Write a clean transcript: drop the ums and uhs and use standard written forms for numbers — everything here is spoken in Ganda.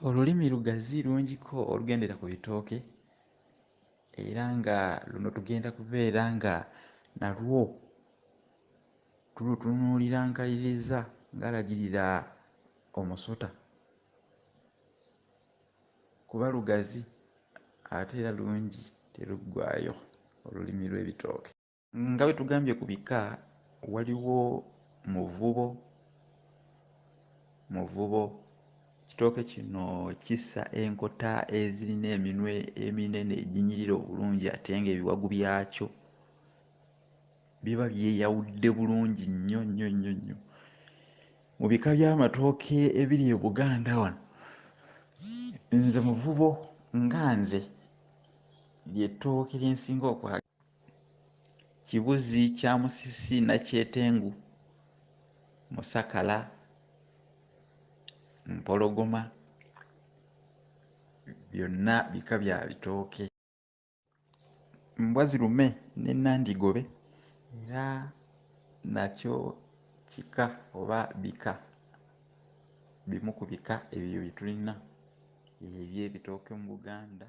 Olulimi lugazi lungiko olugendera ku bitooke era nga luno tugenda kubeera nga nalwo tulutunuulira nkaliriza ng'alagirira omusota kuba lugazi ate era lungi teruggwaayo olulimi lw'ebitooke. Nga bwe tugambye ku bika waliwo muvubo. Ekitooke kino kissa enkota ezirina eminwe eminene eginyirira obulungi ate ng'ebiwagu byakyo biba byeyawudde bulungi nnyo nnyo nnyo nnyo. Mu bika by'amatooke ebiri e Buganda wano, nze muvubo nga nze ly'ettooke lye nsinga okwagala. Kibuzi kya musisi, nakyetengu, musakala, mpologoma, byonna bika bya bitooke. Mbwazirume ne nnandigobe era nakyo kika oba bika bimu ku bika ebyo bye tulina eby'ebitooke mu Buganda.